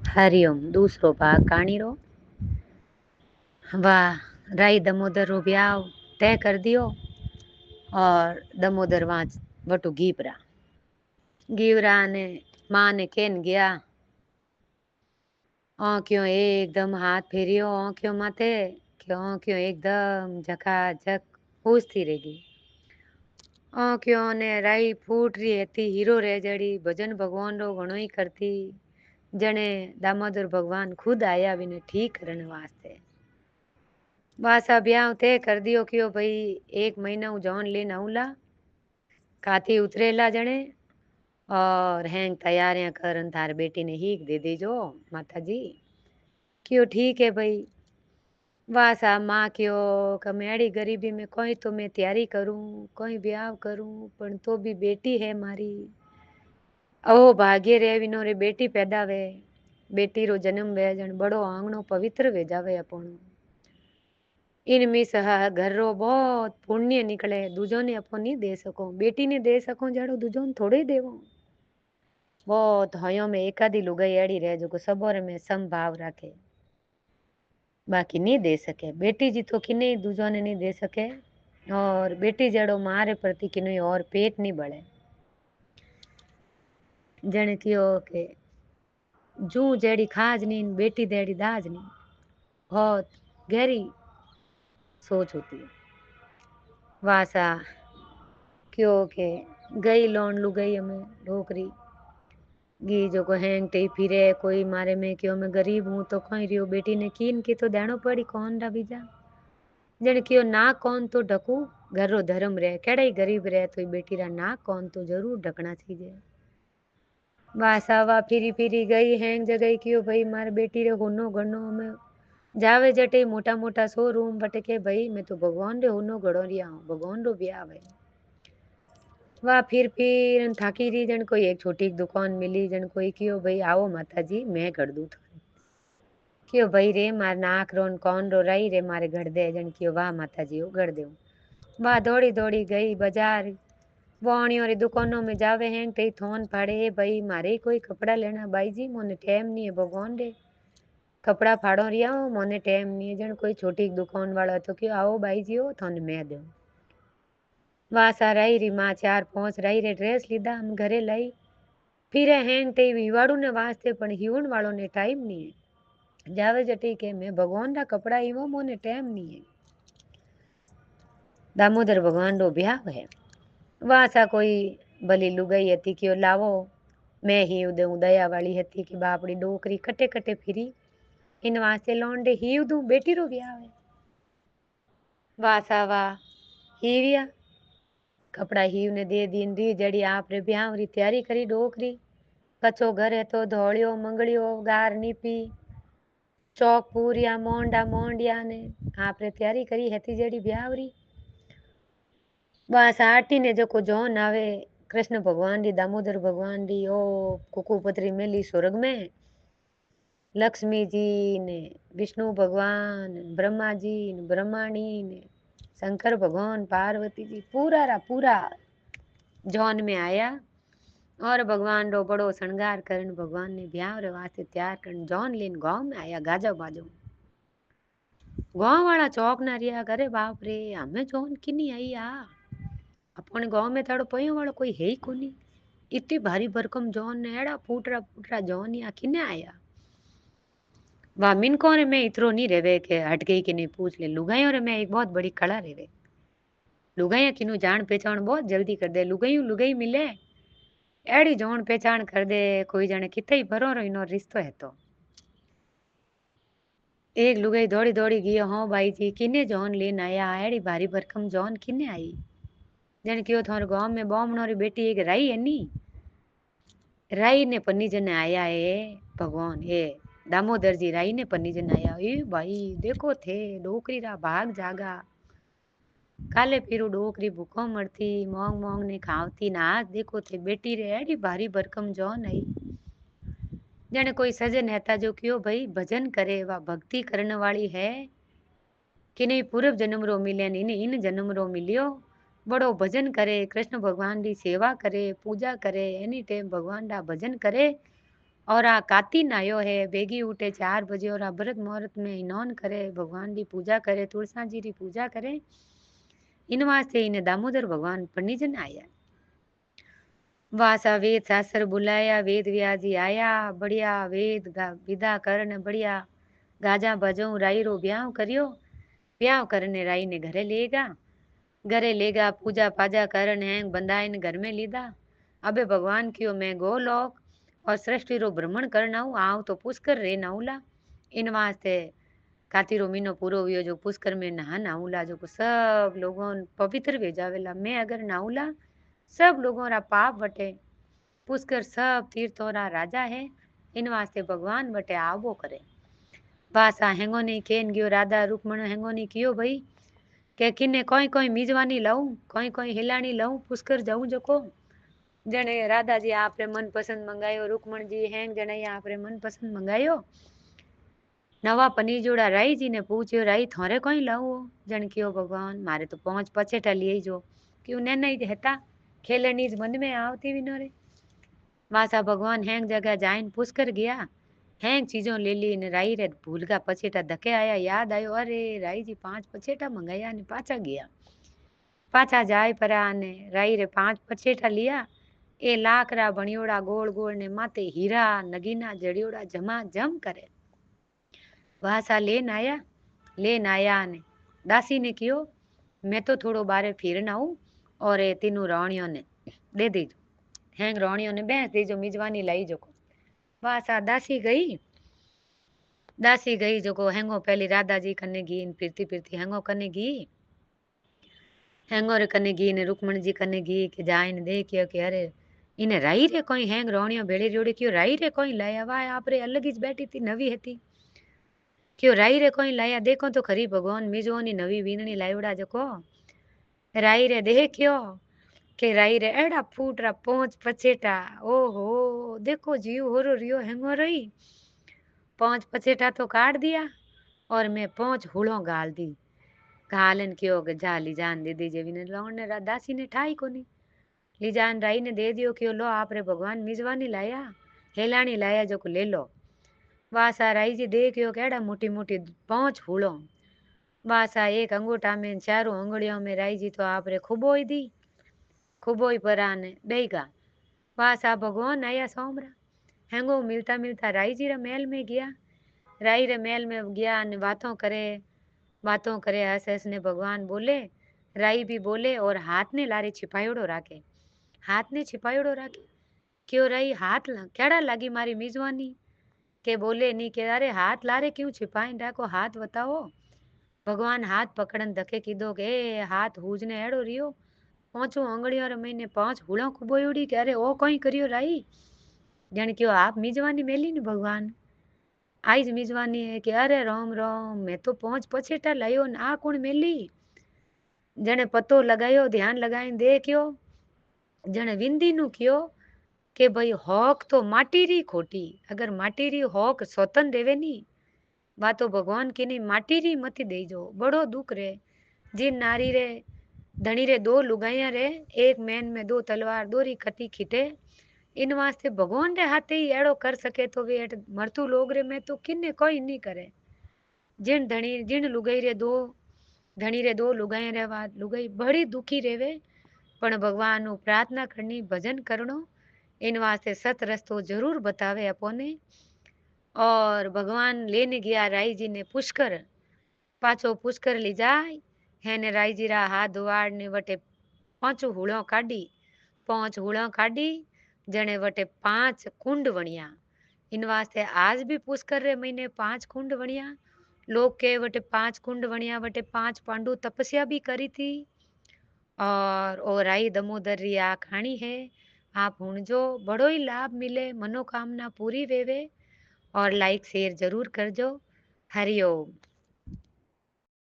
हरिओम। दूसरो भाग कहानी रो। वाह, राई दमोदर रो ब्याह तय कर दियो और दमोदर वहां वटू गीवरा ने माँ ने केन गया। क्यों एकदम हाथ फेरियो क्यों माथे क्यों एकदम झकाझक पूछती रहेगी। क्यों ने राई फूट रही थी हीरो रह जड़ी भजन भगवान रो घणो ही करती जने दामोदर भगवान खुद आया बिने ठीक करने वास्ते। वासा ब्याह तय कर दियो क्यों भाई 1 महीना जॉन लेन आऊला काथी उतरेला जने और हैंग तैयारियां करन थार बेटी ने हीक दे दीजो माता जी। क्यों ठीक है भाई। वासा माँ क्यों कमेड़ी गरीबी में कोई तो मैं तैयारी करूं कोई ब्याह करूं पण तो भी बेटी है मारी। ओ भाग्य रे विनो रे बेटी पैदा वे बेटी रो जन्म वे जन बड़ो आंगणो पवित्र वे जावे अपन इनमें सहा घर रो बहुत पुण्य निकले दूजो ने अपन नहीं दे सको बेटी ने दे सको जाड़ो दूजो ने थोड़े देवो। बहुत हयो में एकादी लुगाई एड़ी रहे जो को सबोरे में समभाव रखे बाकी नहीं दे सके बेटी जी तो किने दूजो ने नहीं दे सके और बेटी जड़ो मारे प्रति किन्हीं और पेट नहीं बढ़े। जने कियो के जू जेड़ी खाज नहीं बेटी देड़ी दाज नहीं बहुत गहरी सोच होती है। वासा क्यों के गई लोन लू गई हमें ढोकरी गी जो को हैंग टे फिरे कोई मारे में क्यों मैं गरीब हूं तो कहीं रियो बेटी ने कीन की तो देनो पड़ी कौन रा बीजा जन क्यों ना कौन तो ढकू घर रो धर्म रहे केड़ा ही गरीब रहे तो बेटी रा ना कौन तो जरूर ढकना चाहिए। वासावा फिरी फिरी गई हैंग जगह क्यों भाई मारे बेटी रे होनो घनो में जावे जटे मोटा मोटा शोरूम बटे के भाई मैं तो भगवान रे होनो घड़ो रिया हूँ भगवान रो ब्याह है। वाह फिर थाकी रही जन कोई एक छोटी दुकान मिली जन कोई क्यों भाई आओ माता जी मैं कर दू थारी क्यों भाई रे मार नाक रोन कौन रो रही रे मारे घर दे जन क्यों वाह माता जी वो घर दे। वाह दौड़ी दौड़ी गई बाजार वाणियों री दुकानों में जावे हैं कई थोन फाड़े भाई मारे कोई कपड़ा लेना भाई जी मोने टाइम नहीं है भगवान रे कपड़ा फाड़ो रिया हूँ मोने टाइम नहीं है जन कोई छोटी दुकान वाला तो क्यों आओ भाई जी हो थोन मैं दू। वासा रही री माँ 4-5 रही रे ड्रेस लीधा हम घरे लाई फिर हैंग ते हिवाड़ू ने वास्ते पण हिवण वालों ने टाइम नहीं है जावे जटी के मैं भगवान रा कपड़ा हिवो मोने टाइम नहीं है। दामोदर भगवान रो ब्याह है। वासा कोई भली लुगाई हती क्यों लावो मैं हीव दूं दया वाली हती कि बापड़ी डोकरी कटे कटे फिरी इन वास्ते लौंडे हीव दूं बेटी रो ब्याह है। वासा वाह हीविया कपड़ा हीव ने दे दीन री जड़ी आप रे ब्याह री तैयारी करी डोकरी कच्चो घर है तो धोलियो मंगलियो गार नीपी चौक पूरिया मोंडा मोंडिया ने आप रे तैयारी करी हती जड़ी ब्याह री। बस आटी ने जो को जोन आवे कृष्ण भगवान री दामोदर भगवान री ओ कुकुपत्री मेली स्वर्ग में लक्ष्मी जी ने विष्णु भगवान ब्रह्मा जी ने ब्रह्माणी ने शंकर भगवान पार्वती जी पूरा रा पूरा जौन में आया और भगवान रो बड़ो श्रृंगार करन भगवान ने ब्याह रे वास्ते तैयार करन जौन लेन गांव में आया गाजा बाजो गांव वाला चौक ना रिया करे बाप रे हमें जौन किनी आई आ अपन गांव में थाड़ो पयो वालो कोई है ही कोनी इतनी भारी भरकम जौन ने एड़ा फूटरा जौन या किने आया। वाह मिनकों रे में इतरो नहीं रेवे के हट गई कि नहीं पूछ ले लुगाइयों रे में एक बहुत बड़ी कला रेवे लुगाइया किनु जान पहचान बहुत जल्दी कर दे लुगाइयों लुगाई मिले एड़ी जान पहचान कर दे कोई जाने किथे ही भरो रो इनो रिश्तो है तो एक लुगाई दौड़ी दौड़ी गई हाँ भाई जी किने जौन लेन आया एड़ी भारी भरकम जौन किने आई जन क्यों थारे गांव में बामणो री बेटी एक राई है नी राई ने पन्नी जने आया है भगवान ये दामोदर जी राई ने पन्नी जने आया ए भाई देखो थे डोकरी रा भाग जागा काले पीरू डोकरी भूखो मरती मोंग मोंग ने खावती ना आज देखो थे बेटी रे एडी भारी भरकम जौन आई जने कोई सजन है जो क्यों भाई भजन करे वा भक्ति करने वाली है कि नहीं पूर्व जन्म रो मिले इन जन्म रो मिलियो बड़ो भजन करे कृष्ण भगवान री सेवा करे पूजा करे एनी टाइम भगवान रा भजन करे और आ कातिन आयो है बेगी उठे 4 बजे और आ व्रत मुहूर्त में स्नान करे भगवान की पूजा करे तुलसा जी की पूजा करे इन वास्ते इन्हें दामोदर भगवान पंडितजन आया। वासा वेद शास्त्र बुलाया वेद व्यास जी आया बढ़िया वेद विदा करने बढ़िया गाजा बजाऊ राई रो ब्याह करियो ब्याह करने राई ने घरे लेगा पूजा पाजा करने बंदाइन घर में लीधा। अबे भगवान क्यों मैं गोलोक और सृष्टि रो भ्रमण करना हूँ आव तो पुष्कर रे नाउला इन वास्ते कातिरो महीनो पूरो हुयो जो पुष्कर में नहा नाउला जो सब लोगों पवित्र भेजावेला मैं अगर नाउला सब लोगों रा पाप वटे पुष्कर सब तीर्थों रा राजा है इन वास्ते भगवान वटे आवो करे। वासा हेंगोनी केन गयो राधा रुक्मण हेंगोनी कियो भाई के किने कोई कोई मीजवानी लाऊं कोई हिलानी लाऊं पुष्कर जाऊं जको जने राधा जी आपरे मन पसंद मंगायो रुक्मण जी हेंग जने आपरे मन पसंद मंगायो नवा पनीर जोड़ा राई जी ने पूछ्यो राई थोरे कोई लाओ जन कियो भगवान मारे तो पहुंच पछेटा लिए जो क्यों ने नहीं देता खेलनी मन में आवती भी रे वासा भगवान हैंग जगह जाइन पुष्कर गया हैंग चीजों ले ली ने राई रे भूल का पछेटा धके आया याद आयो अरे राई जी 5 पछेटा मंगाया ने पाछा गया पाछा जाय परा ने राई रे 5 पछेटा लिया ए लाकड़ा बणियोड़ा गोल गोल ने माते हीरा नगीना जड़ियोड़ा जमा जम करे वासा लेन आया ने दासी ने कियो मैं तो थोड़ो बारे फिरन आऊं और ए तीनों राणियों ने दे दीजो हैंग राणियों ने बेच दीजो मिजवानी लाई जो वासा दासी गई जो को हैंगो पहली राधा जी कने गी फिरती फिरती हैंगो कने गी हैंगो रे कने गी ने रुक्मण जी कने गी के जाइन देखियो कि अरे इने राई रे कोई हैंग राणियों भेड़ी जोड़ी क्यों राई रे कोई लाया वा आप रे अलग ही बैठी थी नवी हती क्यों राई रे कोई लाया देखो तो खरी भगवान मिजोनी नवी वीणनी लावड़ा जको राई रे देखियो के राई रे एड़ा फूट रा पहुंच पचेटा ओहो देखो जीव हो रियो हैंगो रही 5 पचेटा तो काट दिया और मैं 5 हुड़ो गाल दी गालन क्यों जा लीजान दे दीजिए विने लौंड ने दासी ने ठाई कोनी लीजान राई ने दे दियो क्यों लो आप रे भगवान मिजवानी लाया हेलानी लाया जो को ले लो वासा राई जी देखियो केड़ा मोटी मोटी 5 हुड़ो वासा एक अंगूठा में चारों अंगुलियों में राई जी तो आप रे खुबोई दी खुबोई पराने बेगा वासा भगवान आया सोमरा हैंगो मिलता मिलता राई जी रे महल में गया राई रे महल में गया ने बातों करे हस हस ने भगवान बोले राई भी बोले और हाथ ने लारे छिपायोड़ो राखे क्यों राई हाथ केड़ा लगी मारी मिजवानी के बोले नहीं के अरे हाथ लारे क्यों छिपाई डाको हाथ बताओ भगवान हाथ पकड़न धके कीधो के हाथ हूजने एड़ो रियो पांचों आंगड़ियों रे महीने 5 हुड़ो खुबोयोड़ी के अरे ओ कोई करियो राई जन क्यों आप मिजवानी मेली ने भगवान आईज मिजवानी है कि अरे राम राम मैं तो 5 पछेटा लायो न आ कौन मेली जने पतो लगायो ध्यान लगाई देखियो जने विंदी नु कियो के भाई हॉक तो माटी री खोटी अगर माटी री हॉक स्वतन देवे नी वा तो भगवान की नहीं माटी री मती दे जो बड़ो दुख रे जिन नारी रे धनी रे 2 लुगाइया रे एक मैन में 2 तलवार दोरी खटी खिटे इन वास्ते भगवान रे हाथे ही एड़ो कर सके तो वे मरतू लोग रे में तो किन्ने कोई नहीं करे जिन लुगाई रे 2 धनी रे 2 लुगाई रे बाद लुगाई बड़ी दुखी रेवे पण भगवान नु प्रार्थना करनी भजन करणो इन वास्ते सत रस्तो जरूर बतावे अपोने और भगवान लेने गया राई जी ने पुष्कर पाछो पुष्कर ली जाय हेने राई जी रा हाथ धुआड़ ने वटे 5 हुड़ो काढ़ी जने वटे 5 कुंड वणिया इन वास्ते आज भी पुष्कर रे महीने 5 कुंड वणिया लोग के वटे 5 कुंड वणिया वटे 5 पांडु तपस्या भी करी थी और ओ राई दमोदर री आ कहानी है आप हुणजो बड़ो ही लाभ मिले मनोकामना पूरी वेवे और लाइक शेयर जरूर करजो हरिओम।